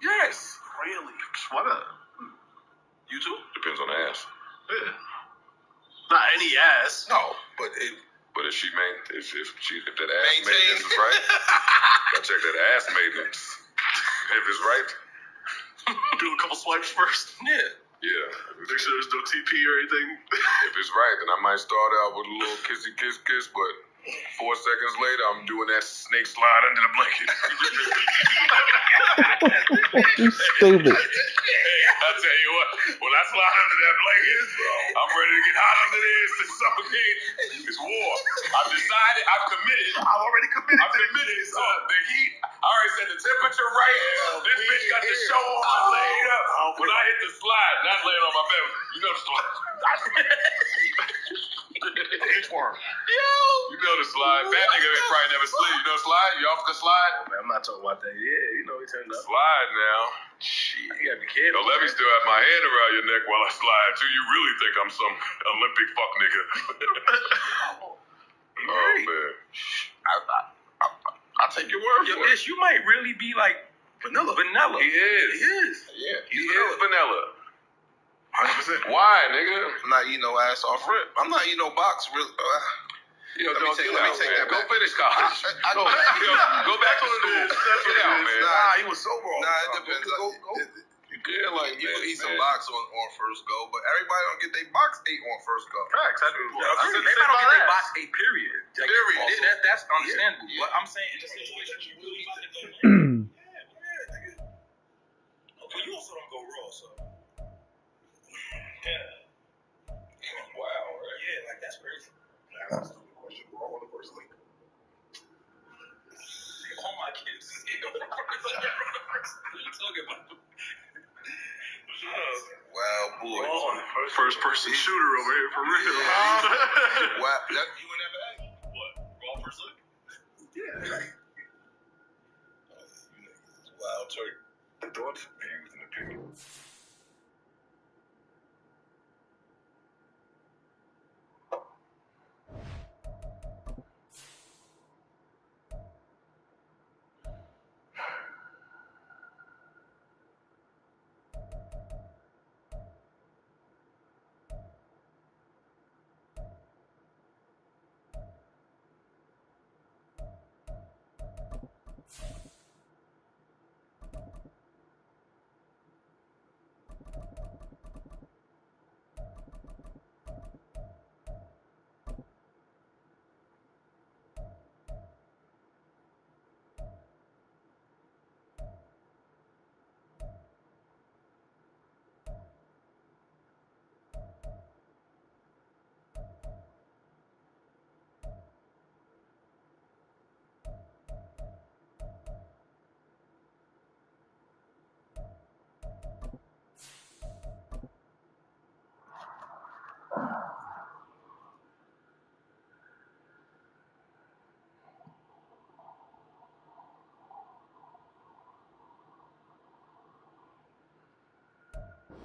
Yes. Really? What a... You too? Depends on the ass. Yeah. Not any ass. No, but if that ass maintenance is right, I check that ass maintenance. If it's right, do a couple swipes first. Yeah. Make sure there's no TP or anything. If it's right, then I might start out with a little kissy kiss, but 4 seconds later, I'm doing that snake slide under the blanket. You stupid. Hey, I'll tell you what, when I slide under that blanket, I'm ready to get hot under this and suffocate. It's war. I've decided, I've committed. I'm already committed. I'm committed to the heat. I already set the temperature right. This bitch got the show on laid up. When I hit the slide, not laying on my bed, you know the slide. Inchworm. You know the slide. Bad nigga ain't probably never sleep. You know the slide? You off the slide? Oh, man, I'm not talking about that. Yeah, you know he turned up. Slide now. Shit, you gotta be careful. Don't let me still have my hand around your neck while I slide too. You really think I'm some Olympic fuck nigga? Oh man. I'll take your word for it. Bitch, you might really be like vanilla. He is. Yeah. He is vanilla. 100%. Why, nigga? I'm not eating no ass off rip. I'm not eating no box. Really. Let me take that Go back. Go finish college. Go back to school. Get out, man. Nah, he was sober all the Nah, time. it depends. Yeah, like You can eat some man. box on first go, but everybody don't get their box ate on first go. Facts. I do. Everybody don't get their box a period. Like, Period. That's understandable. Yeah. But I'm saying in a situation you really about to go in. But you also don't go raw, so. Yeah. Wow, right? Yeah, like that's crazy. Question raw on the first link. All my kids is eating on the first link. What are you talking about? Wow, boy. First person shooter over here for real. Wow. You would never ask? What? Raw first look? Yeah. Wild turkey. The thoughts, views, and opinions.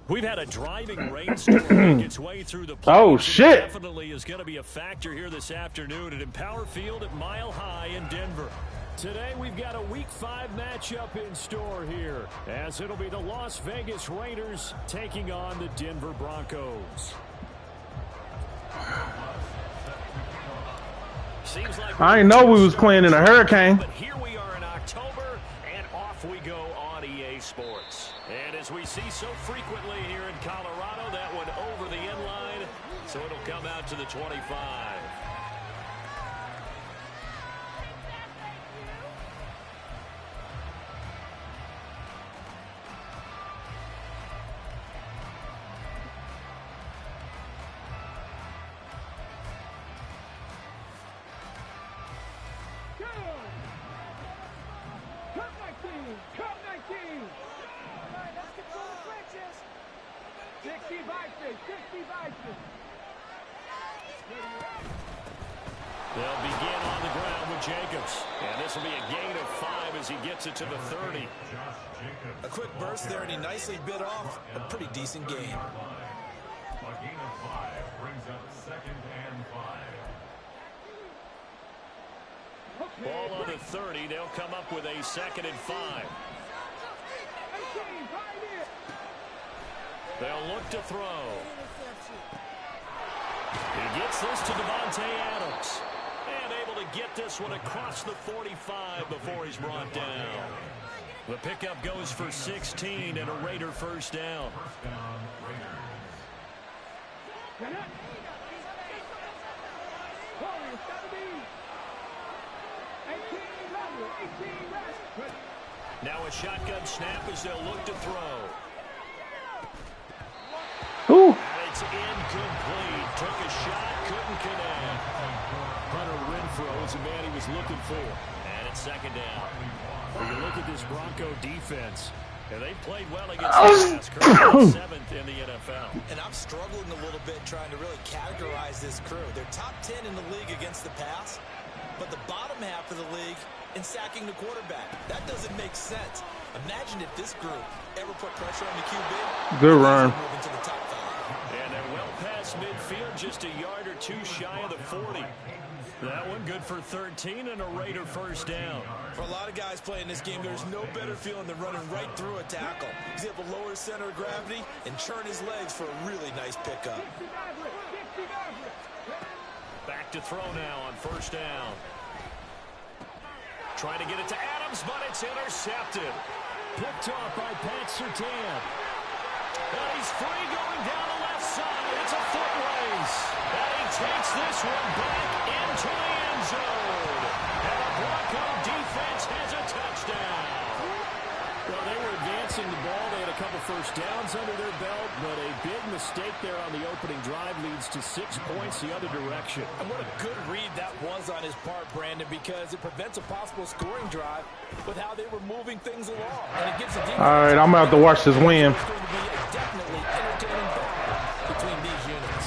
We've had a driving rainstorm make its way through the plains. Oh, shit. Definitely is going to be a factor here this afternoon at Empower Field at Mile High in Denver. Today we've got a Week 5 matchup in store here, as it'll be the Las Vegas Raiders taking on the Denver Broncos. Seems like I didn't know we was playing in a hurricane. But here we are in October, and off we go on EA Sports. And as we see so frequently here in Colorado, that one over the end line, so it'll come out to the 25. They'll begin on the ground with Jacobs. And this will be a gain of 5 as he gets it to the 30. A quick burst there, and he nicely bit off a pretty decent game. A gain of 5 brings up 2nd and 5. Ball on the 30. They'll come up with a 2nd and 5. They'll look to throw. He gets this to Devontae Adams. And able to get this one across the 45 before he's brought down. The pickup goes for 16 and a Raider first down. Now a shotgun snap as they'll look to throw. Ooh. And it's incomplete. Took a shot, couldn't connect. Hunter Renfrow is the man he was looking for. And it's second down. When you look at this Bronco defense, and they played well against the pass, currently 7th in the NFL. And I'm struggling a little bit trying to really categorize this crew. They're top 10 in the league against the pass, but the bottom half of the league in sacking the quarterback. That doesn't make sense. Imagine if this group ever put pressure on the QB. Good run. Moving to the top 5. And they're well past midfield, just a yard or two shy of the 40. That one good for 13 and a Raider first down. For a lot of guys playing this game, there's no better feeling than running right through a tackle. He's able to lower his center of gravity and churn his legs for a really nice pickup. Back to throw now on first down. Trying to get it to Adams, but it's intercepted. Picked off by Pat Surtain. And he's free going down the left side. It's a foot race. And he takes this one back into the end zone. And the Bronco defense has a touchdown. Well, they were advancing the ball. They had a couple first downs under their belt, but a big mistake there on the opening drive leads to 6 points the other direction. And what a good read that was on his part, Brandon, because it prevents a possible scoring drive with how they were moving things along. And it gives the defense. All right, I'm about to watch this win. It's going to be a definitely entertaining battle between these units.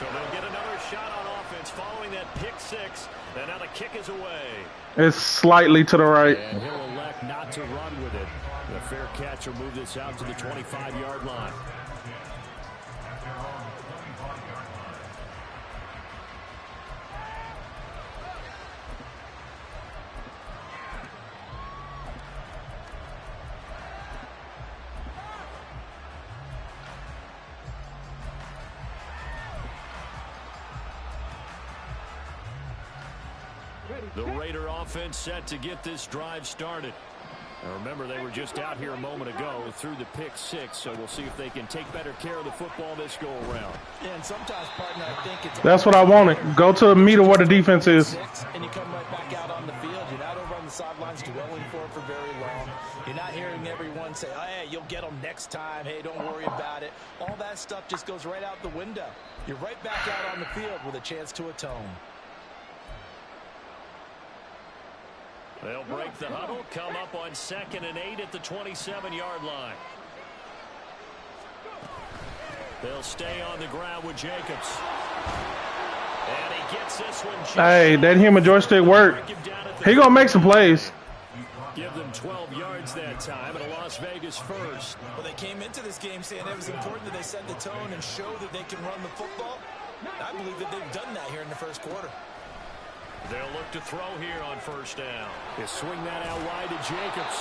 So they'll get another shot on offense following that pick six. And now the kick is away. It's slightly to the right. And he'll elect not to run with it. The fair catch will move this out to the 25-yard line. The Raider offense set to get this drive started. Now remember, they were just out here a moment ago through the pick six, so we'll see if they can take better care of the football this go around. Yeah, and sometimes, partner, I think it's... That's what I wanted. Go to the meat of what the defense is. And you come right back out on the field. You're not over on the sidelines dwelling for it for very long. You're not hearing everyone say, oh, hey, you'll get them next time. Hey, don't worry about it. All that stuff just goes right out the window. You're right back out on the field with a chance to atone. They'll break the huddle, come up on 2nd and 8 at the 27-yard line. They'll stay on the ground with Jacobs. And he gets this one. Hey, that human joystick work. He gonna make some plays. Give them 12 yards that time and a Las Vegas first. Well, they came into this game saying it was important that they set the tone and show that they can run the football. I believe that they've done that here in the first quarter. They'll look to throw here on first down. They swing that out wide to Jacobs.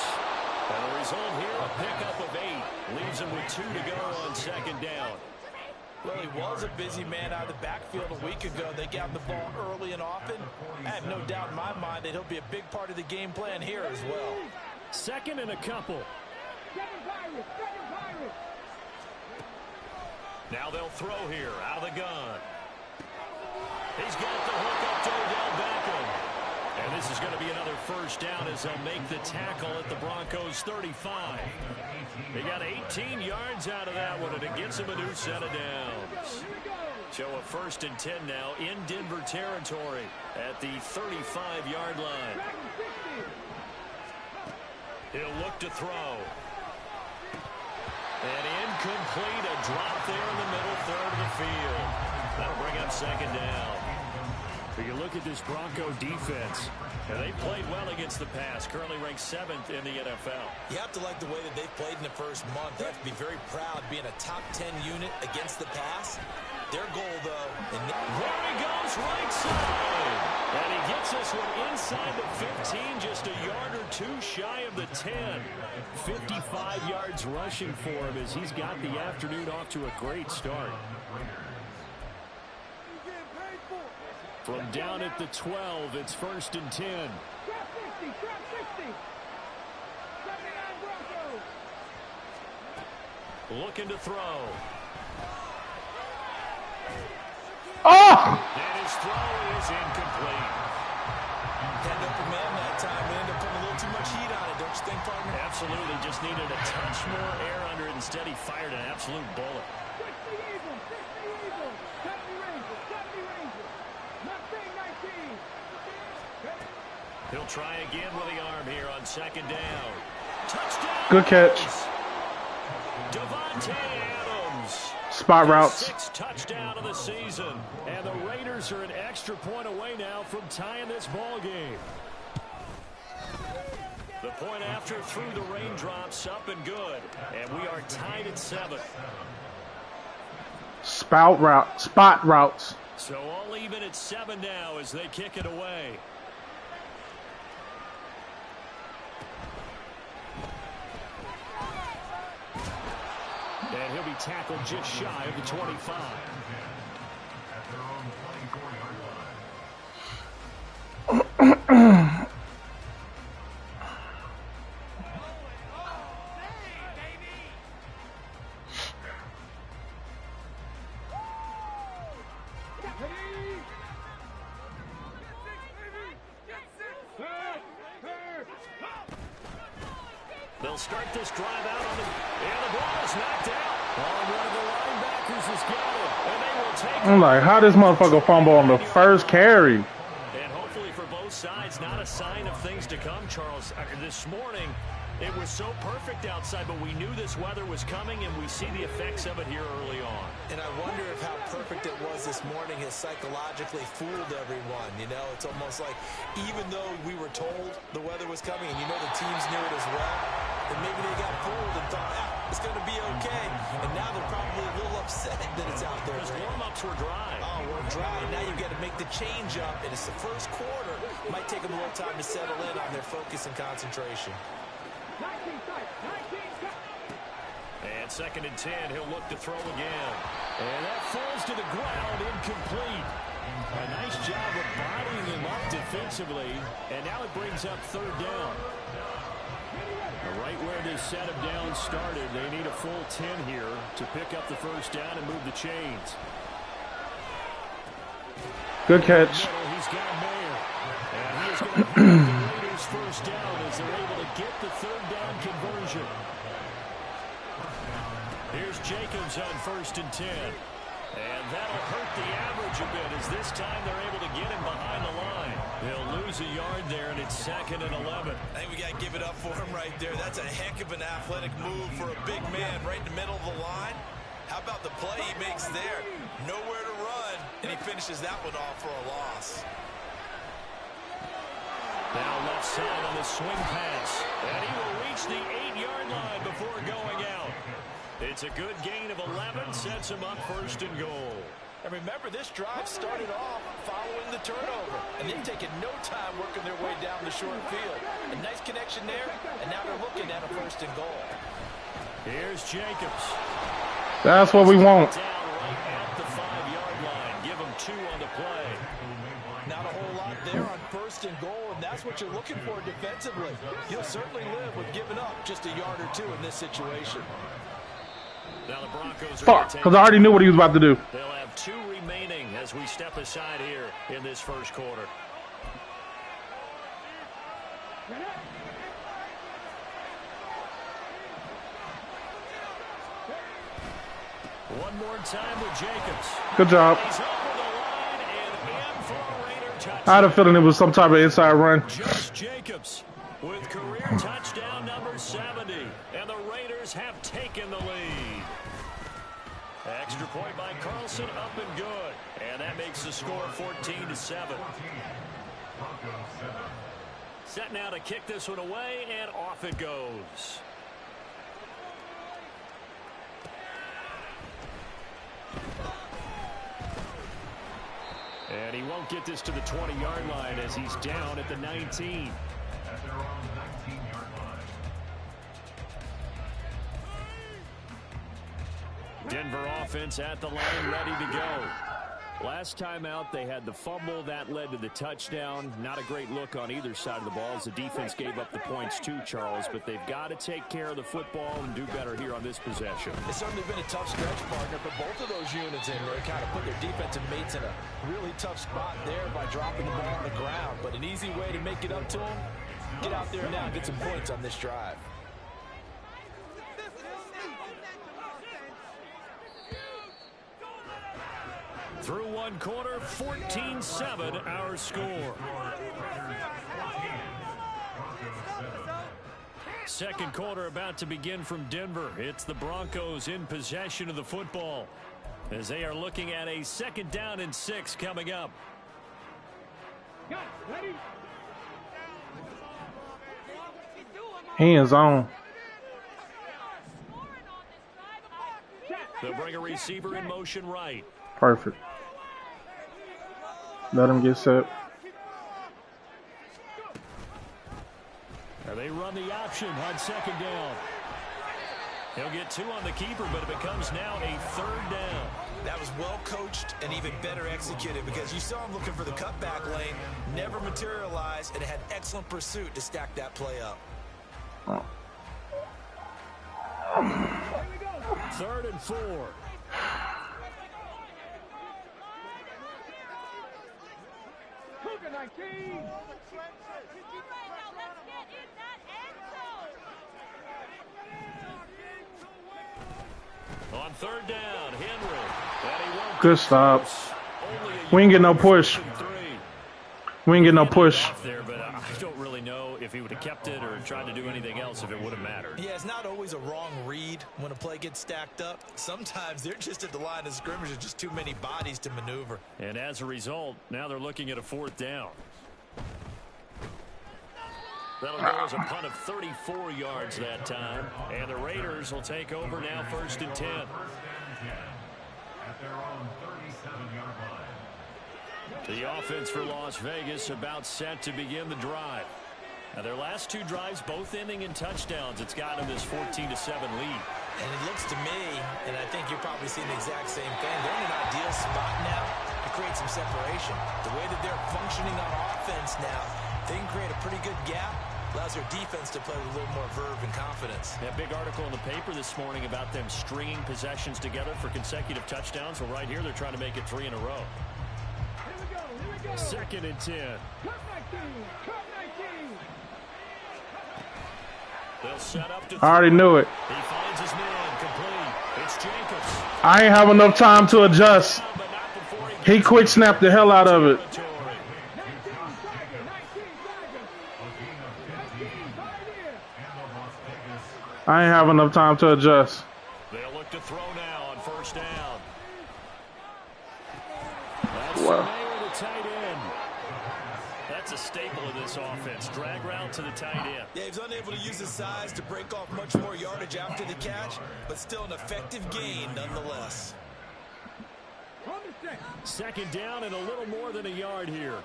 And the result here, a pickup of 8. Leaves him with 2 to go on 2nd down. Well, he was a busy man out of the backfield a week ago. They got the ball early and often. I have no doubt in my mind that he'll be a big part of the game plan here as well. 2nd and a couple. Now they'll throw here out of the gun. He's got the hook up to Odell Beckham. And this is going to be another first down as they'll make the tackle at the Broncos 35. They got 18 yards out of that one, and it gets them a new set of downs. So a 1st and 10 now in Denver territory at the 35-yard line. He'll look to throw. And incomplete, a drop there in the middle third of the field. That'll bring up 2nd down. You look at this Bronco defense, and they played well against the pass, currently ranked 7th in the NFL. You have to like the way that they've played in the first month. They have to be very proud being a top 10 unit against the pass. Their goal, though, and there he goes, right side. And he gets this one inside the 15, just a yard or two shy of the 10. 55 yards rushing for him as he's got the afternoon off to a great start. From down at the 12, it's 1st and 10. Looking to throw. Oh! And his throw is incomplete. Had open man that time. We ended up putting a little too much heat on it, don't you think, partner? Absolutely. Just needed a touch more air under it. Instead, he fired an absolute bullet. He'll try again with the arm here on 2nd down. Touchdown! Good catch. Devontae Adams. Spot routes. 6th touchdown of the season. And the Raiders are an extra point away now from tying this ball game. The point after through the raindrops, up and good. And we are tied at 7. Spot routes. So all even at 7 now as they kick it away. And he'll be tackled just shy of the 25. They'll start this drive out on the... And the ball is knocked out. Oh, one of the linebackers has got it. And they will take it. I'm like, how this motherfucker fumble on the first carry? And hopefully for both sides, not a sign of things to come, Charles. This morning, it was so perfect outside, but we knew this weather was coming, and we see the effects of it here early on. And I wonder if how perfect it was this morning has psychologically fooled everyone. You know, it's almost like even though we were told the weather was coming, and you know the teams knew it as well, and maybe they got fooled and thought, it's going to be okay. And now they're probably a little upset that it's out there. Because warm-ups were dry. Oh, we're dry. Now you've got to make the change up, and it's the first quarter. Might take them a little time to settle in on their focus and concentration. And 2nd and 10, he'll look to throw again. And that falls to the ground, incomplete. A nice job of bodying him up defensively. And now it brings up 3rd down. Right where this set of downs started, they need a full 10 here to pick up the 1st down and move the chains. Good catch. He's got Mayer. And he is going to have the Raiders 1st down as they're able to get the 3rd down conversion. Here's Jacobs on 1st and 10. And that'll hurt the average a bit as this time they're able to get him behind the line. They'll lose a yard there, and it's 2nd and 11. I think we got to give it up for him right there. That's a heck of an athletic move for a big man right in the middle of the line. How about the play he makes there? Nowhere to run, and he finishes that one off for a loss. Now left side on the swing pass. And he will reach the 8-yard line before going out. It's a good gain of 11, sets him up 1st and goal. And remember, this drive started off following the turnover, and they've taken no time working their way down the short field. A nice connection there, and now they're looking at a 1st and goal. Here's Jacobs. That's what we want. Down right at the 5-yard line. Give him 2 on the play. Not a whole lot there on 1st and goal, and that's what you're looking for defensively. You'll certainly live with giving up just a yard or 2 in this situation. Now the Broncos are Fuck, because I already knew what he was about to do. They'll have 2 remaining as we step aside here in this 1st quarter. One more time with Jacobs. Good job. He's over the line and in for a Raider touchdown. I had a feeling it was some type of inside run. Just Jacobs with career touchdown number 70. And the Raiders have taken the lead. Extra point by Carlson, up and good. And that makes the score 14-7. Set now to kick this one away, and off it goes. And he won't get this to the 20-yard line as he's down at the 19. At their own 19-yard line. Denver offense at the line, ready to go. Last time out, they had the fumble. That led to the touchdown. Not a great look on either side of the ball as the defense gave up the points too, Charles. But they've got to take care of the football and do better here on this possession. It's certainly been a tough stretch, partner, for both of those units in there. Kind of put their defensive mates in a really tough spot there by dropping the ball on the ground. But an easy way to make it up to them, get out there now and get some points on this drive. Through one quarter, 14-7 our score. Second quarter about to begin from Denver. It's the Broncos in possession of the football as they are looking at a 2nd down and 6 coming up. Hands on. They'll bring a receiver in motion right. Perfect. Let him get set. Now they run the option on 2nd down. He'll get 2 on the keeper, but it becomes now a 3rd down. That was well coached and even better executed because you saw him looking for the cutback lane, never materialized, and had excellent pursuit to stack that play up. Oh. 3rd and 4. On 3rd down, Henry. Good stop. We ain't get no push. We ain't get no push. There, but I don't really know if he would have kept it or tried to do anything else if it would have mattered. Yeah, it's not always a wrong read when a play gets stacked up. Sometimes they're just at the line of scrimmage. There's just too many bodies to maneuver. And as a result, now they're looking at a 4th down. That'll go as a punt of 34 yards that time. And the Raiders will take over now 1st and 10. At their own 37-yard line. The offense for Las Vegas about set to begin the drive. Now their last 2 drives both ending in touchdowns. It's got them this 14-7 lead. And it looks to me, and I think you're probably seeing the exact same thing, they're in an ideal spot now to create some separation. The way that they're functioning on offense now, they can create a pretty good gap. Allows their defense to play with a little more verve and confidence. That big article in the paper this morning about them stringing possessions together for consecutive touchdowns. Well, right here, they're trying to make it 3 in a row. 2nd and 10. They'll set up to I already knew it. He finds his man complete. It's Jacobs. I ain't have enough time to adjust. He quick snapped the hell out of it. I ain't have enough time to adjust. They'll look to throw now on 1st down. Wow. The tight end. That's a staple of this offense. Drag route to the tight end. Yeah, he's unable to use his size to break off much more yardage after the catch, but still an effective gain nonetheless. 2nd down and a little more than a yard here.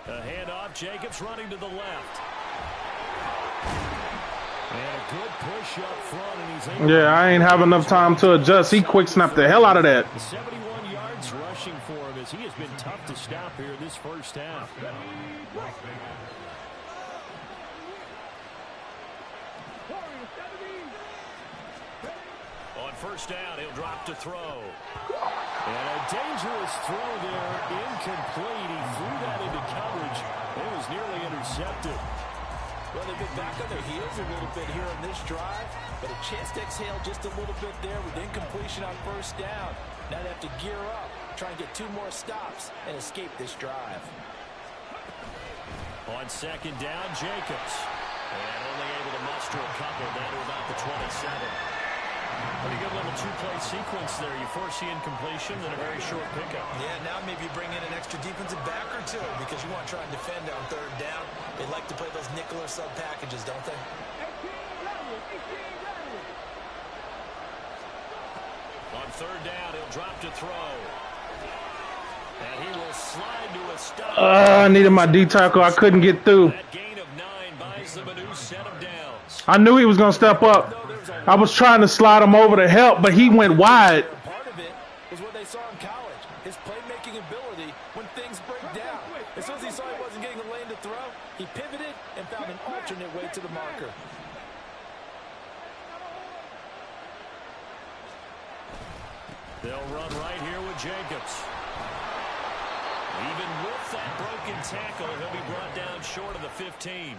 A handoff, Jacobs running to the left. And a good push up front, and he's able I ain't have enough time to adjust. He quick snapped the hell out of that. 71 yards rushing for him as he has been tough to stop here this 1st half. On 1st down, he'll drop to throw. And a dangerous throw there, incomplete. He threw that into coverage. It was nearly intercepted. Well, they've been back on their heels a little bit here on this drive, but a chance to exhale just a little bit there with incompletion on 1st down. Now they have to gear up, try and get 2 more stops and escape this drive. On 2nd down, Jacobs. And only able to muster a couple down to about the 27. Pretty good little two-play sequence there. You force the incompletion, then a very short pickup. Yeah, now maybe you bring in an extra defensive back or two because you want to try and defend on third down. They like to play those nickel or sub packages, don't they? On third down, he'll drop to throw. And he will slide to a stop. I needed my D tackle. I couldn't get through. That gain of 9 buys them a new set of downs. I knew he was going to step up. I was trying to slide him over to help, but he went wide. Part of it is what they saw in college, his playmaking ability when things break down. As soon as he saw he wasn't getting a lane to throw, he pivoted and found an alternate way to the marker. They'll run right here with Jacobs. Even with that broken tackle, he'll be brought down short of the 15.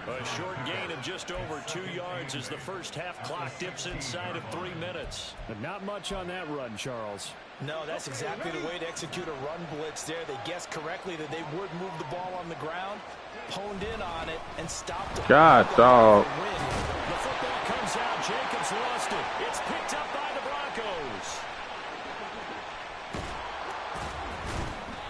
A short gain of just over 2 yards as the first half clock dips inside of 3 minutes. But not much on that run, Charles. No, that's exactly the way to execute a run blitz there. They guessed correctly that they would move the ball on the ground, honed in on it, and stopped it. God, dog. The football comes out. Jacobs lost it. It's picked up by the Broncos.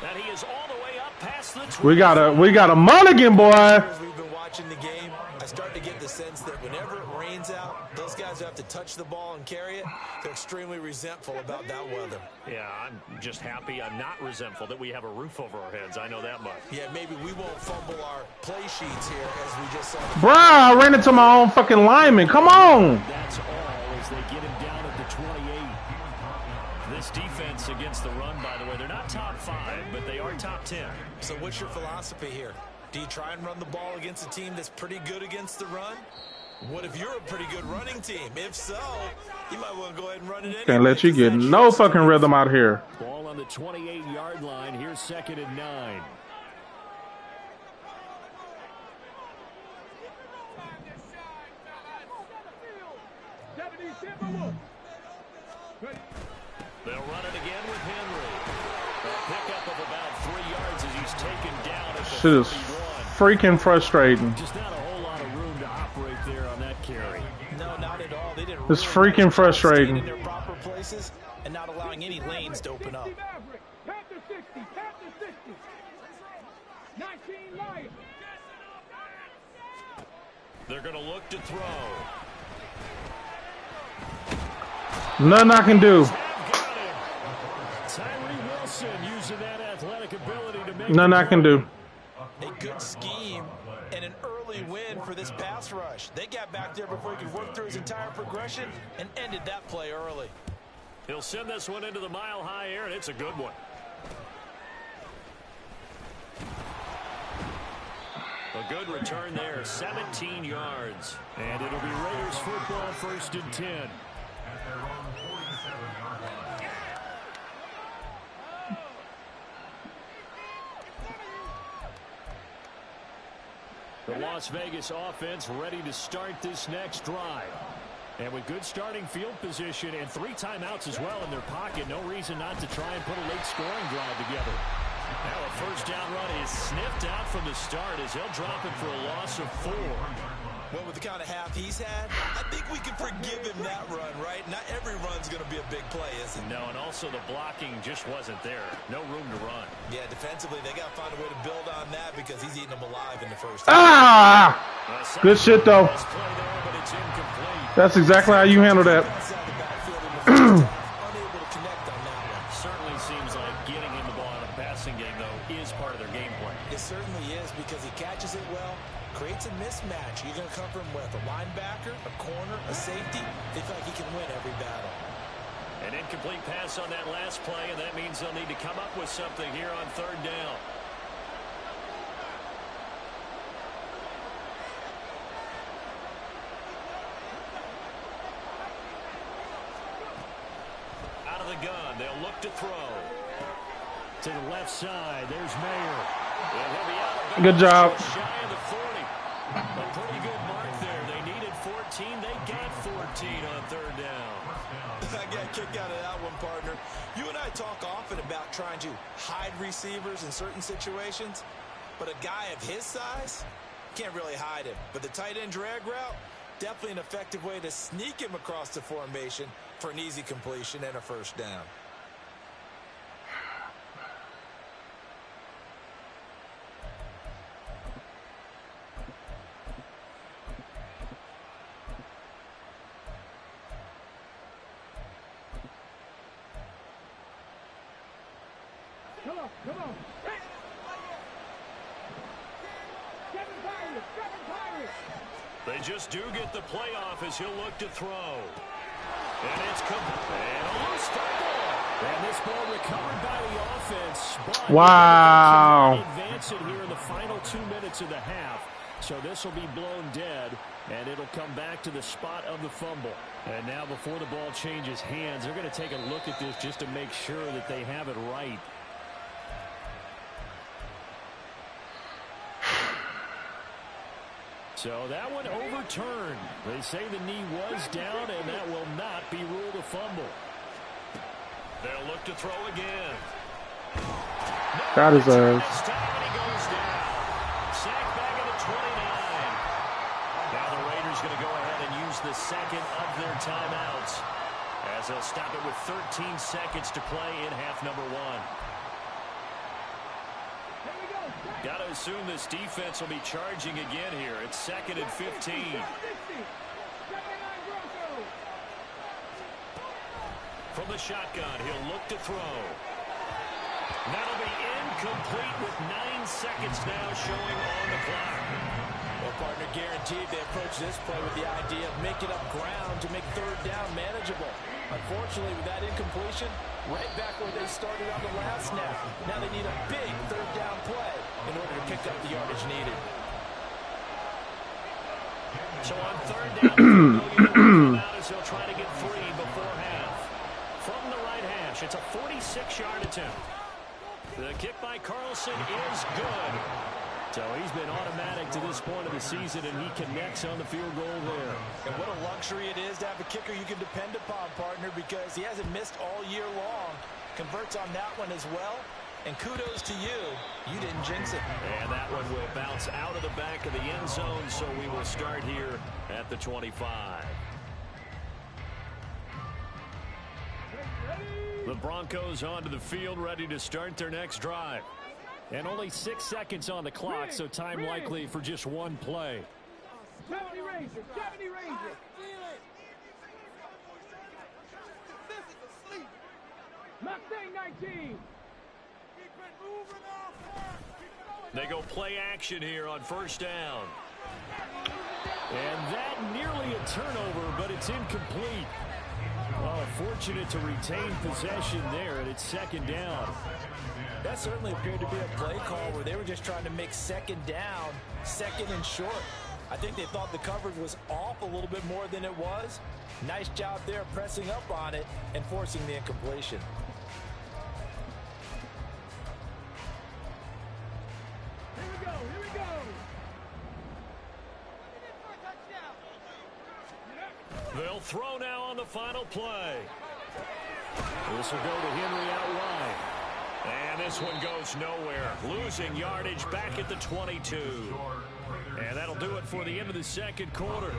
And he is all the way up past the 20. We got a mulligan, boy. As we've been watching the game, I start to get the sense that whenever it rains out, those guys who have to touch the ball and carry it, they're extremely resentful about that weather. Yeah, I'm just happy. I'm not resentful that we have a roof over our heads. I know that much. Yeah, maybe we won't fumble our play sheets here as we just saw. Bruh, I ran into my own fucking lineman. Come on. That's all as they get him down at the 28. This defense against the run, by the way, they're not top 5, but they are top 10. So what's your philosophy here? Do you try and run the ball against a team that's pretty good against the run? What if you're a pretty good running team? If so, you might want to go ahead and run it anyway. Can't let you get no fucking rhythm out here. Ball on the 28-yard line. Here's 2nd and 9. They'll run it again with Henry. A pickup of about 3 yards as he's taken down at the Shit is 31. freaking frustrating. Just not a whole lot of room to operate there on that carry. No, not at all. They didn't. It's freaking frustrating. In their proper places and not allowing any lanes to open up. They're going to look to throw. Nothing I can do. Tyree Wilson using that athletic ability to make Nothing I can do. A good scheme and an early win for this pass rush. They got back there before he could work through his entire progression and ended that play early. He'll send this one into the mile-high air, and it's a good one. A good return there, 17 yards. And it'll be Raiders football, 1st and 10. The Las Vegas offense ready to start this next drive. And with good starting field position and 3 timeouts as well in their pocket, no reason not to try and put a late scoring drive together. Now a first down run is sniffed out from the start as he'll drop it for a loss of 4. Well, with the kind of half he's had, I think we can forgive him that run, right? Not every run's going to be a big play, is it? No, and also the blocking just wasn't there. No room to run. Yeah, defensively, they got to find a way to build on that because he's eating them alive in the first. Ah! Good shit, though. That's exactly how you handle that. Certainly seems like getting him the ball in a passing game, though, is part of their game plan. It certainly is because he catches it well, creates a mismatch. You're going to cover him with a linebacker, a corner, a safety. They feel like he can win every battle. An incomplete pass on that last play, and that means they'll need to come up with something here on 3rd down. Out of the gun, they'll look to throw. To the left side, there's Mayer. Good job. Shy of the 40. A pretty good mark there. They needed 14. They got 14 on 3rd down. I got a kick out of that one, partner. You and I talk often about trying to hide receivers in certain situations, but a guy of his size, Can't really hide him. But the tight end drag route, definitely an effective way to sneak him across the formation for an easy completion and a first down. Come on. They just do get the playoff as he'll look to throw. And it's and a loose fumble. And this ball recovered by the offense. But wow. Advance it here in the final 2 minutes of the half. So this will be blown dead, and it'll come back to the spot of the fumble. And now before the ball changes hands, they're going to take a look at this just to make sure that they have it right. So that one overturned. They say the knee was down, and that will not be ruled a fumble. They'll look to throw again. That deserves. This time, and he goes down. Sack back at the 29. Now the Raiders going to go ahead and use the second of their timeouts, as they'll stop it with 13 seconds to play in half number 1. Got to assume this defense will be charging again here. It's 2nd and 15. From the shotgun, he'll look to throw. That'll be incomplete with 9 seconds now showing on the clock. Well, partner, guaranteed they approach this play with the idea of making up ground to make third down manageable. Unfortunately, with that incompletion, right back where they started on the last snap. Now they need a big third down play in order to pick up the yardage needed. So on third down, out as they'll try to get 3 before half. From the right hash, it's a 46-yard attempt. The kick by Carlson is good. So he's been automatic to this point of the season, and he connects on the field goal there. And what a luxury it is to have a kicker you can depend upon, partner, because he hasn't missed all year long. Converts on that one as well. And kudos to you. You didn't jinx it. And that one will bounce out of the back of the end zone, so we will start here at the 25. The Broncos onto the field, ready to start their next drive. And only 6 seconds on the clock, so time likely for just one play. 70 Rangers, 70 Rangers. Mustang 19. They go play action here on first down. And that nearly a turnover, but it's incomplete. Well, fortunate to retain possession there, and it's 2nd down. That certainly appeared to be a play call where they were just trying to make 2nd down, 2nd and short. I think they thought the coverage was off a little bit more than it was. Nice job there pressing up on it and forcing the incompletion. Here we go. They'll throw now on the final play. This will go to Henry out wide. And this one goes nowhere. Losing yardage back at the 22. And that'll do it for the end of the 2nd quarter.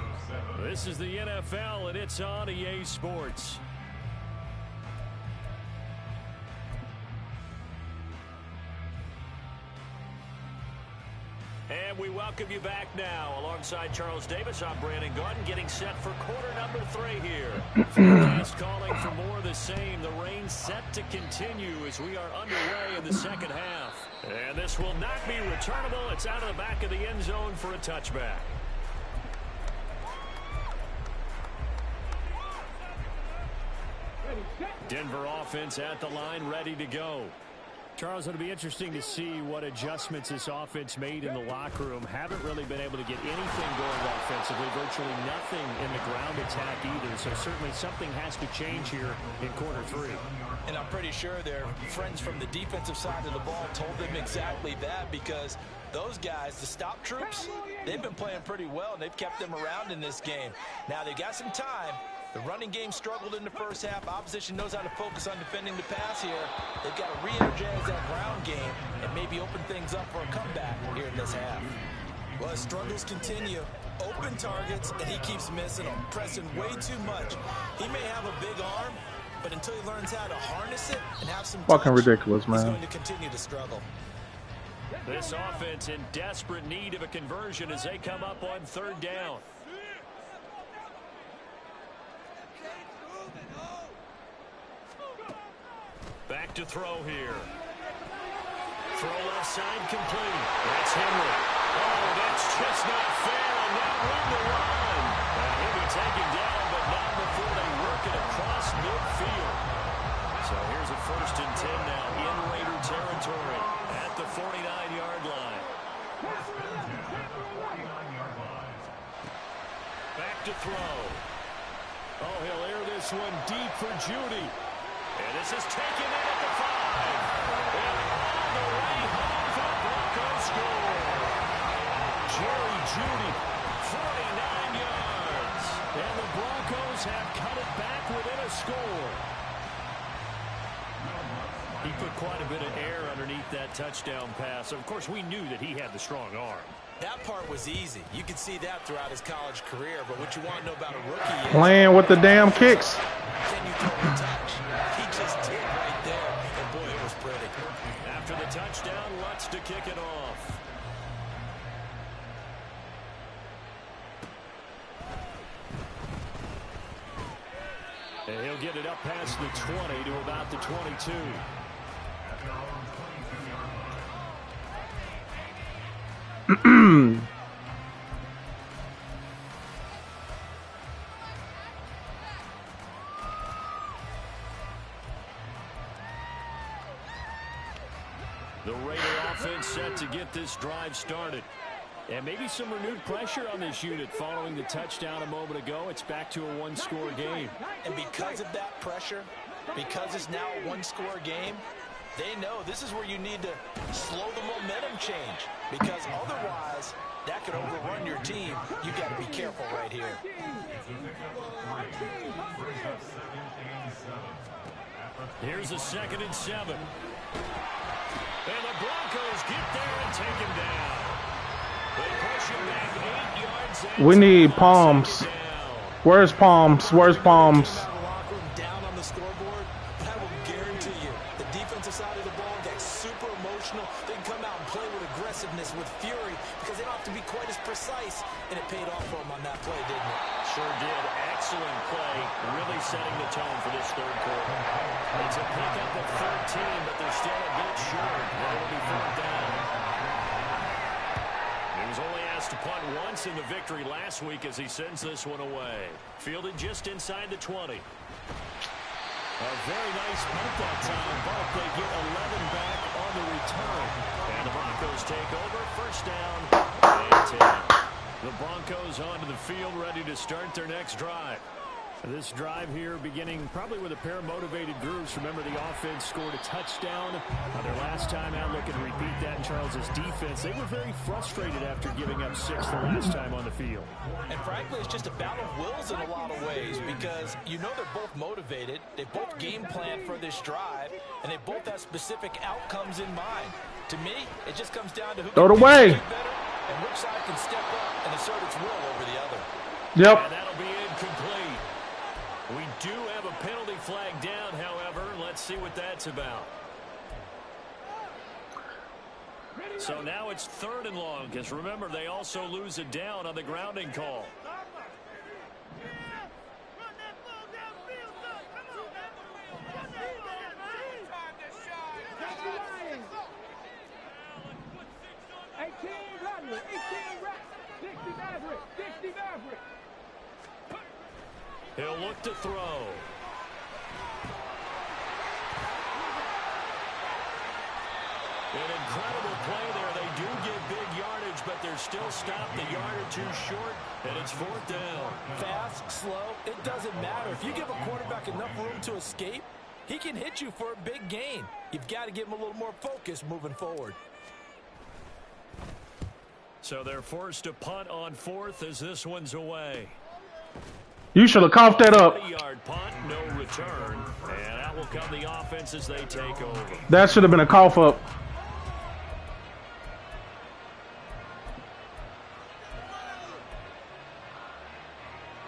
This is the NFL, and it's on EA Sports. And we welcome you back now. Alongside Charles Davis, I'm Brandon Gordon, getting set for quarter number 3 here. Forecast calling for more of the same. The rain set to continue as we are underway in the 2nd half. And this will not be returnable. It's out of the back of the end zone for a touchback. Denver offense at the line, ready to go. Charles, it'll be interesting to see what adjustments this offense made in the locker room. Haven't really been able to get anything going offensively, virtually nothing in the ground attack either. So certainly something has to change here in quarter 3. And I'm pretty sure their friends from the defensive side of the ball told them exactly that, because those guys, the stop troops, they've been playing pretty well, and they've kept them around in this game. Now they've got some time. The running game struggled in the first half. Opposition knows how to focus on defending the pass here. They've got to re-energize that ground game and maybe open things up for a comeback here in this half. Well, his struggles continue. Open targets, and he keeps missing them, pressing way too much. He may have a big arm, but until he learns how to harness it and have some Fucking touch, ridiculous, man. he's going to continue to struggle. This offense in desperate need of a conversion as they come up on 3rd down. Back to throw here. Throw left side complete. That's Henry. Oh, that's just not fair. And now room to run. He'll be taken down, but not before they work it across midfield. So here's a 1st and 10 now in Raider territory at the 49-yard line. Back to throw. Oh, he'll air this one deep for Judy. And this is taken in at the 5. And all the way home for the Broncos score. Jerry Judy, 49 yards. And the Broncos have cut it back within a score. He put quite a bit of air underneath that touchdown pass. Of course, we knew that he had the strong arm. That part was easy. You could see that throughout his college career, but what you want to know about a rookie is... Playing with the damn kicks. Can you throw a touch? He just did right there, and boy, it was pretty. After the touchdown, Lutz to kick it off. And he'll get it up past the 20 to about the 22. The Raider offense set to get this drive started. And maybe some renewed pressure on this unit following the touchdown a moment ago. It's back to a one-score game. And because of that pressure, because it's now a one-score game, they know this is where you need to slow the momentum change. Because otherwise, that could overrun your team. You've got to be careful right here. Here's a 2nd and 7. And the Broncos get there and take him down. They push him back 8 yards. We need Palms. Where's Palms? Where's Palms? Down on the scoreboard, but I will guarantee you, the defensive side of the ball gets super emotional. They can come out and play with aggressiveness, with fury, because they don't have to be quite as precise. And it paid off for them on that play, didn't it? Sure did. Excellent play, really setting the tone for this 3rd quarter. It's a pickup of 13, but they're still a bit short. It'll be 4th down. He was only asked to punt once in the victory last week as he sends this one away. Fielded just inside the 20. A very nice punt that time, but they get 11 back on the return. And the Broncos take over. 1st down and 10. The Broncos onto the field, ready to start their next drive. This drive here beginning probably with a pair of motivated groups. Remember, the offense scored a touchdown their last time out. Looking to repeat that in Charles's defense. They were very frustrated after giving up 6 the last time on the field. And frankly, it's just a battle of wills in a lot of ways because you know they're both motivated. They both game plan for this drive, and they both have specific outcomes in mind. To me, it just comes down to who Throw it can away. do better and which side can step up and assert its will over the other. Yep. And that'll be incomplete. We do have a penalty flag down, however. Let's see what that's about. So now it's 3rd and long, because remember, they also lose a down on the grounding call. He'll look to throw. An incredible play there. They do get big yardage, but they're still stopped a yard or 2 short, and it's 4th down. Fast, slow, it doesn't matter. If you give a quarterback enough room to escape, he can hit you for a big gain. You've got to give him a little more focus moving forward. So they're forced to punt on 4th as this one's away. You should have coughed that up. 20-yard punt, no return, and out will come the offense as they take over. That should have been a cough up.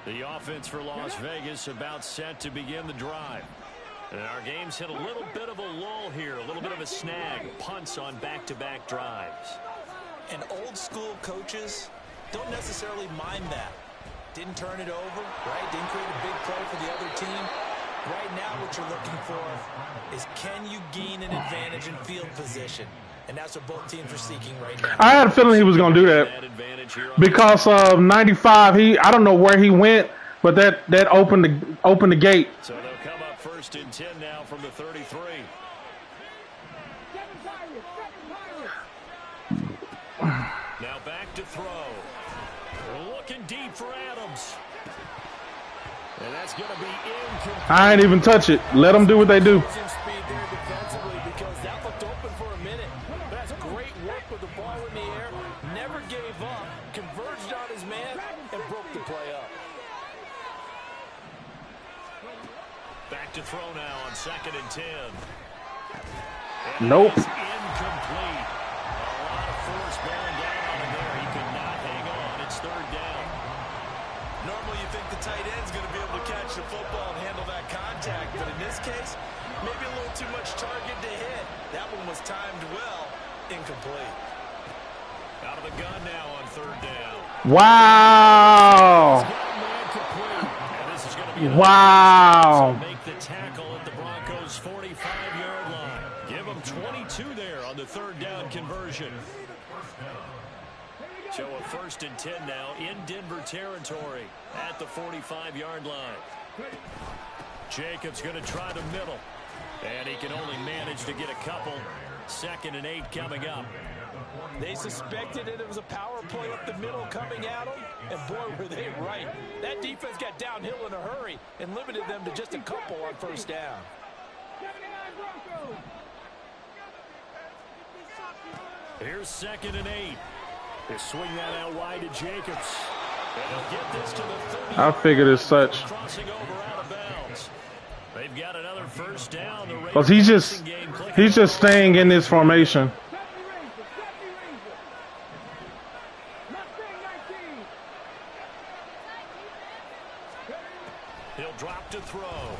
The offense for Las Vegas about set to begin the drive. And our game's hit a little bit of a lull here, a little bit of a snag. Punts on back-to-back drives. And old-school coaches don't necessarily mind that. Didn't turn it over, right? Didn't create a big play for the other team. Right now what you're looking for is can you gain an advantage in field position? And that's what both teams are seeking right now. I had a feeling he was going to do that because of 95. I don't know where he went, but that opened the gate. So they'll come up 1st and 10 now from the 33. Now back to throw. Looking deep for Adams. And that's going to be incomplete. I ain't even touch it. Let them do what they do. Speed there defensively because that looked open for a minute. But that's great work with the ball in the air. Never gave up. Converged on his man and broke the play up. Back to throw now on 2nd and 10. Nope. Incomplete. A lot of force bearing down on him there. He could not hang on. It's 3rd down. Normally you think the tight end's going to be able to catch the football and handle that contact, but in this case, maybe a little too much target to hit. That one was timed well. Incomplete. Out of the gun now on 3rd down. Wow. Wow. Make the tackle at the Broncos' 45-yard line. Give them 22 there on the 3rd down conversion. So a 1st and 10 now in Denver territory at the 45-yard line. Jacobs going to try the middle. And he can only manage to get a couple. 2nd and 8 coming up. They suspected it was a power play up the middle coming at them, and boy, were they right. That defense got downhill in a hurry and limited them to just a couple on 1st down. Here's 2nd and 8. They swing that out wide to Jacobs. And he'll get this to the 30. I figured as such. Crossing over out of bounds. They've got another 1st down. Because he's just staying in this formation. He'll drop to throw.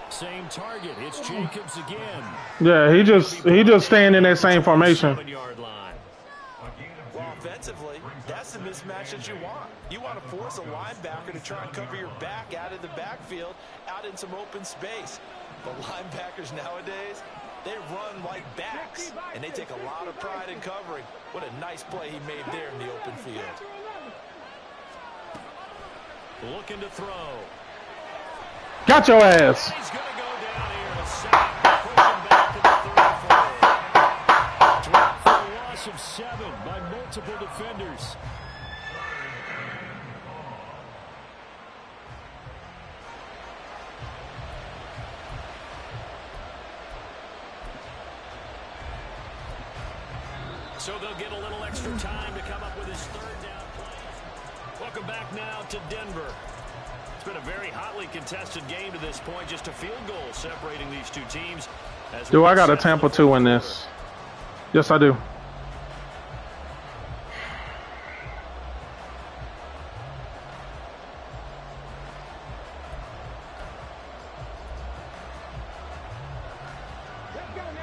Same target. It's Jacobs again. Yeah, he just staying in that same formation. Well, offensively, that's the mismatch that you want. You want to force a linebacker to try and cover your back out of the backfield, out in some open space. But linebackers nowadays, they run like backs, and they take a lot of pride in covering. What a nice play he made there in the open field. Looking to throw. Got your ass. He's going to go down here. A sack. Pushing back to the 34. Dropped for a loss of 7 by multiple defenders. So they'll get a little extra time to come up with his 3rd down play. Welcome back now to Denver. It's been a very hotly contested game to this point. Just a field goal separating these two teams. Do I got a Tampa 2 in this? Yes, I do.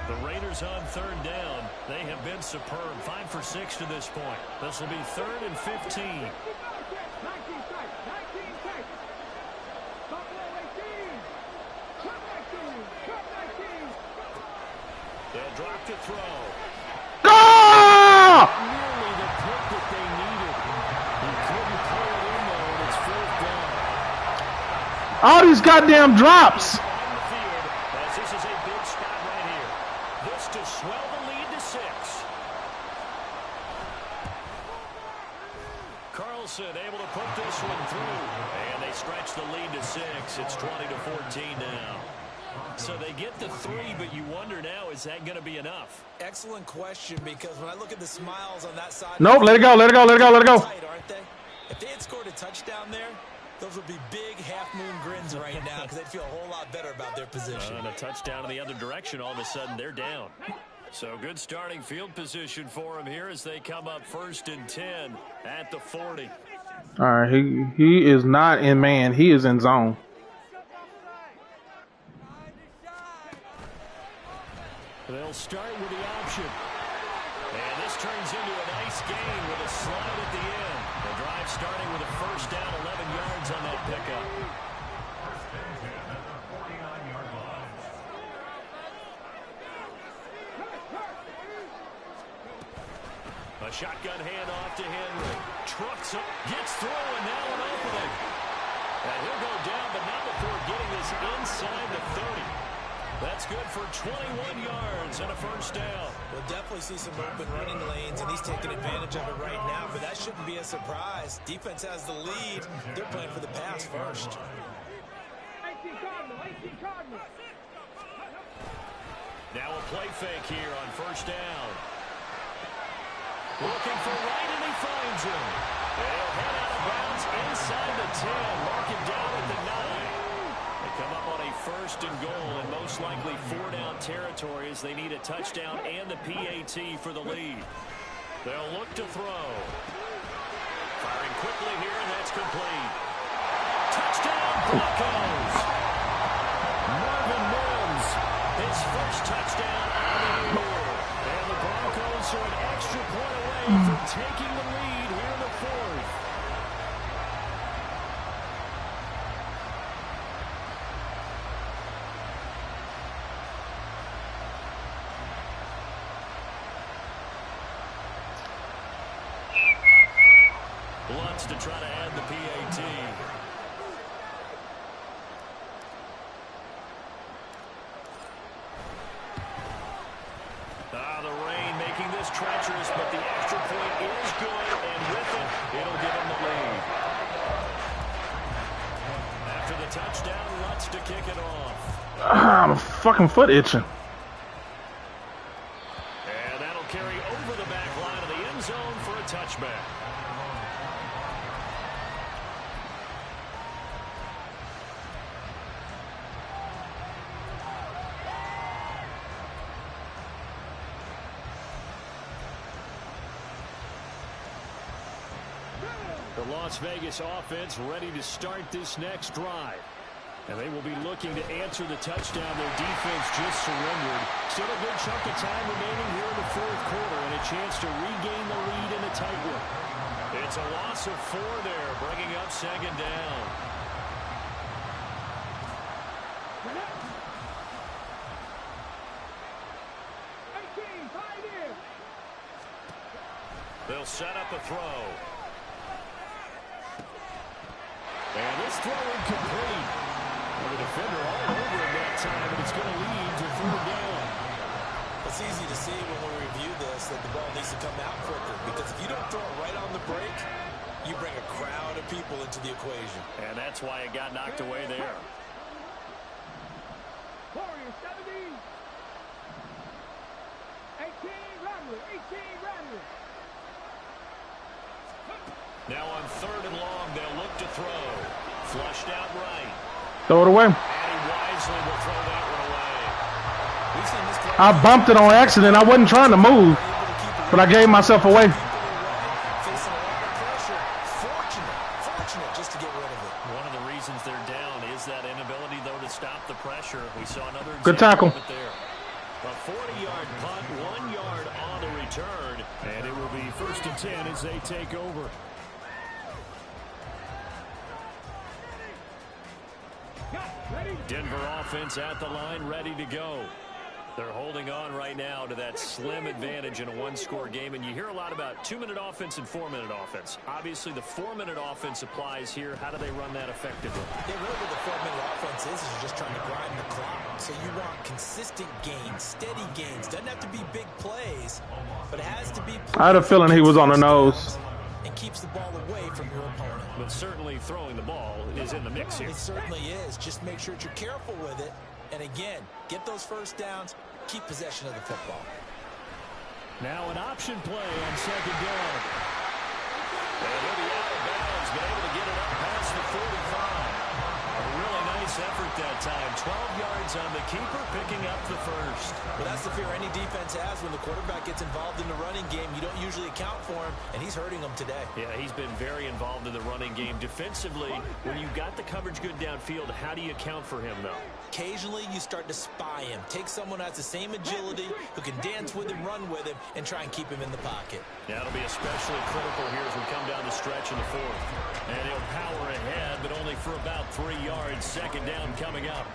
The Raiders on 3rd down. They have been superb. 5 for 6 to this point. This will be 3rd and 15. They'll drop to throw. Ah! Nearly the pick that they needed. He couldn't pull it in though, and it's 4th down. All these goddamn drops. On the field, as this is a big spot right here. This to swell the lead to 6. Carlson able to put this one through. And they stretch the lead to 6. It's 20-14 now. So they get the 3, but you wonder now, is that going to be enough? Excellent question, because when I look at the smiles on that side... Nope, let it go, let it go, let it go, let it go. Tight, aren't they? If they had scored a touchdown there, those would be big half-moon grins right now because they'd feel a whole lot better about their position. And a touchdown in the other direction, all of a sudden they're down. So good starting field position for them here as they come up 1st and 10 at the 40. All right, he is not in man. He is in zone. They'll start with the option. And this turns into a nice gain with a slide at the end. The drive starting with a first down, 11 yards on that pickup. A shotgun handoff to Henry. Trucks up, gets through, and now an opening. And he'll go down, but not before getting this inside the 30. That's good for 21 yards and a first down. We'll definitely see some open running lanes, and he's taking advantage of it right now, but that shouldn't be a surprise. Defense has the lead. They're playing for the pass first. 18 Cardinal. Now a play fake here on first down. Looking for Wright, and he finds him. They'll head out of bounds inside the 10. Mark it down at the 9. They come up on a first and goal, and most likely 4-down territory as they need a touchdown and the PAT for the lead. They'll look to throw. Firing quickly here, and that's complete. Touchdown, Broncos! Marvin Mims, his first touchdown of the year. And the Broncos are an extra point away from taking the lead here in the fourth. Lutz to try to add the PAT. The rain making this treacherous, but the extra point is good, and with it, it'll give him the lead. After the touchdown, Lutz to kick it off. My fucking foot itching. And that'll carry over the back line of the end zone for a touchback. The Las Vegas offense ready to start this next drive. And they will be looking to answer the touchdown their defense just surrendered. Still a good chunk of time remaining here in the fourth quarter and a chance to regain the lead in a tight one. It's a loss of 4 there, bringing up second down. They'll set up a throw. And this throw incomplete. The defender all over him that time, and it's going to lead to 4th down. It's easy to see when we review this that the ball needs to come out quicker, because if you don't throw it right on the break, you bring a crowd of people into the equation. And that's why it got knocked away there. Warriors 70. 18 Rattler. Now on 3rd and long, they'll look to throw. Flushed out right. Throw it away. And he wisely will throw that one away. I bumped it on accident. I wasn't trying to move, but I gave myself away. Facing a lot of pressure. Fortunate just to get rid of it. One of the reasons they're down is that inability, though, to stop the pressure. We saw another good tackle. Of it there. A 40-yard punt, 1 yard on the return, and it will be 1st and 10 as they take over. Denver offense at the line, ready to go. They're holding on right now to that slim advantage in a 1-score game, and you hear a lot about 2-minute offense and 4-minute offense. Obviously, the 4-minute offense applies here. How do they run that effectively? Yeah, really what the 4-minute offense is you're just trying to grind the clock. So you want consistent gains, steady gains. Doesn't have to be big plays, but it has to be. I had a feeling he was on the nose. And keeps the ball away from your opponent. But certainly throwing the ball is in the mix here. It certainly is. Just make sure that you're careful with it. And again, get those first downs, keep possession of the football. Now an option play on 2nd down. And he'll be out of bounds, but able to get it up past the 45. A really nice effort that time And 12 yards on the keeper, picking up the first. Well, that's the fear any defense has when the quarterback gets involved in the running game. You don't usually account for him, and he's hurting them today. Yeah, he's been very involved in the running game. Defensively, when you got the coverage good downfield, how do you account for him, though? Occasionally, you start to spy him. Take someone who has the same agility, who can dance with him, run with him, and try and keep him in the pocket. Yeah, it'll be especially critical here as we come down the stretch in the fourth. And he'll power ahead, but only for about 3 yards. Second down coming up.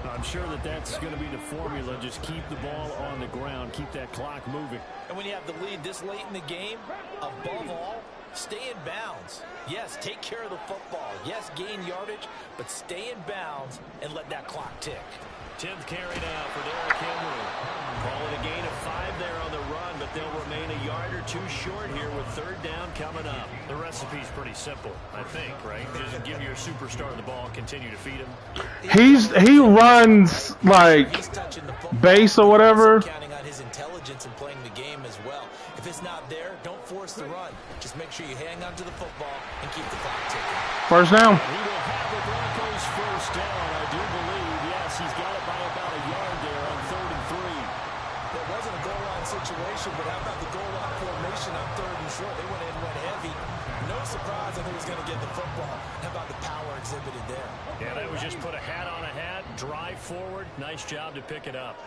I'm sure that's going to be the formula. Just keep the ball on the ground. Keep that clock moving. And when you have the lead this late in the game, above all, stay in bounds. Yes, take care of the football. Yes, gain yardage, but stay in bounds and let that clock tick. 10th carry now for Derrick Henry. Call it a gain of 5 there on the run, but they'll remain a yard or 2 short here with third down coming up. The recipe's pretty simple, I think, right? Just give your superstar the ball, continue to feed him. He runs like base or whatever. Counting on his intelligence and playing the game as well. If it's not there, don't force the run. Just make sure you hang on to the football and keep the clock ticking. First down. He will have the Broncos first down, I do believe. Yes, he's got it by about a yard there on 3rd and 3. It wasn't a goal line situation, but how about the goal line formation on 3rd and short? They went in, went heavy. No surprise that he was going to get the football. How about the power exhibited there? Yeah, that was just put a hat on a hat, drive forward. Nice job to pick it up.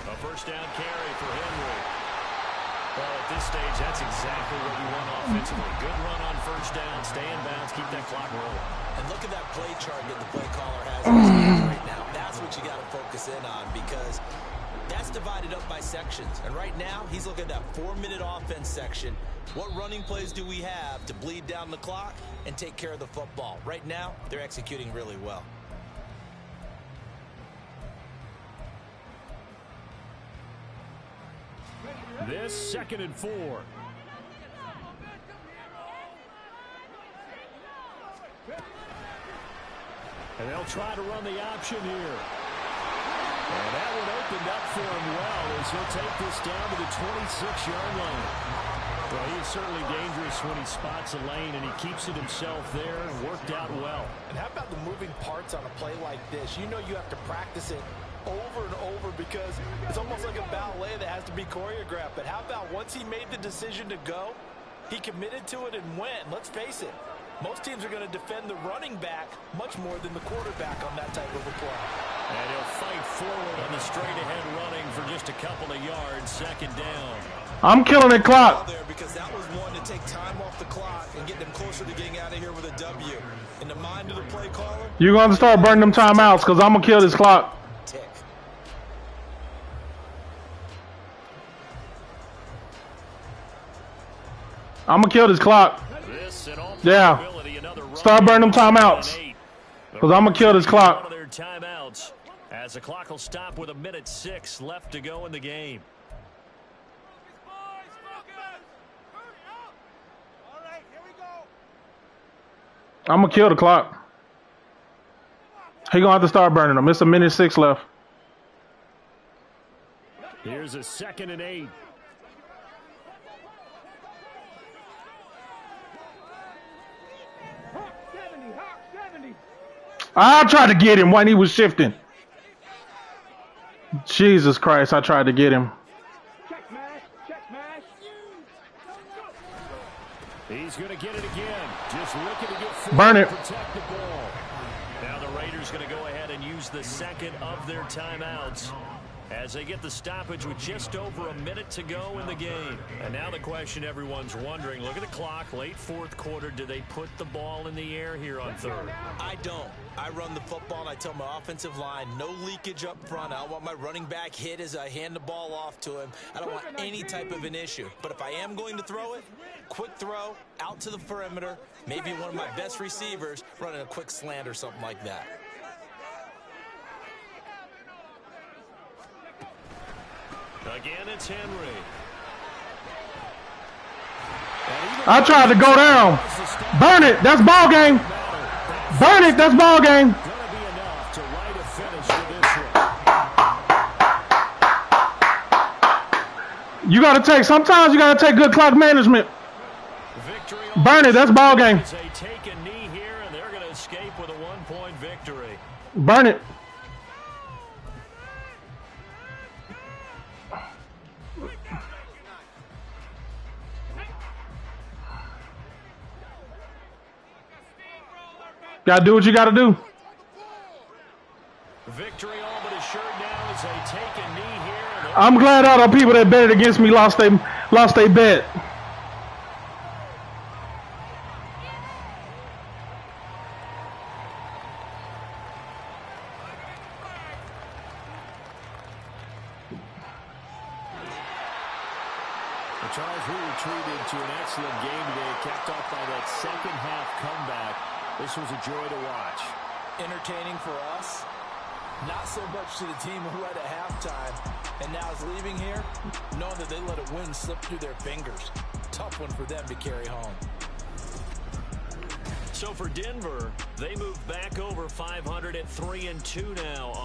A first down carry for Henry. Well, at this stage, that's exactly what you want offensively. Good run on first down, stay in bounds, keep that clock rolling. And look at that play chart that the play caller has in his hands right now. That's what you got to focus in on because that's divided up by sections. And right now, he's looking at that 4-minute offense section. What running plays do we have to bleed down the clock and take care of the football? Right now, they're executing really well. This 2nd and 4. And they'll try to run the option here. And that one opened up for him well as he'll take this down to the 26-yard line. Well, he is certainly dangerous when he spots a lane, and he keeps it himself there and worked out well. And how about the moving parts on a play like this? You know you have to practice it over and over because it's almost like a ballet that has to be choreographed. But how about once he made the decision to go, he committed to it and went. Let's face it, most teams are going to defend the running back much more than the quarterback on that type of a play. And he'll fight forward on the straight-ahead running for just a couple of yards. Second down. I'm killing the clock. There because that was one to take time off the clock and get them closer to getting out of here with a W. In the mind of the play caller, You're going to start burning them timeouts because I'm going to kill this clock. tick. I'm going to kill this clock. This, in all Yeah. probability, another run Start burning them timeouts. 8. Because I'm going to kill this One clock. of their timeouts as the clock will stop with 1:06 left to go in the game. I'm going to kill the clock. He going to have to start burning them. It's 1:06 left. Here's a 2nd and 8. Hawk 70, Hawk 70. I tried to get him when he was shifting. Jesus Christ, I tried to get him. Check mash, check mash. He's going to get it again. Just looking to get forward Burn it. to protect the ball. Now the Raiders going to go ahead and use the second of their timeouts as they get the stoppage with just over a minute to go in the game. And now the question everyone's wondering, look at the clock, late 4th quarter, do they put the ball in the air here on 3rd? I don't. I run the football and I tell my offensive line, no leakage up front. I don't want my running back hit as I hand the ball off to him. I don't want any type of an issue. But if I am going to throw it, quick throw, out to the perimeter, maybe one of my best receivers running a quick slant or something like that. Again, it's Henry. I tried to go down. Burn it. That's ball game. Burn it. That's ball game. Gonna be enough to write a finish for this one. You got to take, sometimes you got to take good clock management. victory. Burn it. That's ball game. They take a knee here, and they're going to escape with a 1-point victory. Burn it. Gotta do what you gotta do. Victory all but assured now as they take a knee here. I'm glad all the people that betted against me lost they bet. Charles, we retreated to an excellent game today, capped off by that second half comeback. This was a joy to watch. Entertaining for us, not so much to the team who had at halftime and now is leaving here, knowing that they let a win slip through their fingers. Tough one for them to carry home. So for Denver, they move back over 500 at 3-2 now on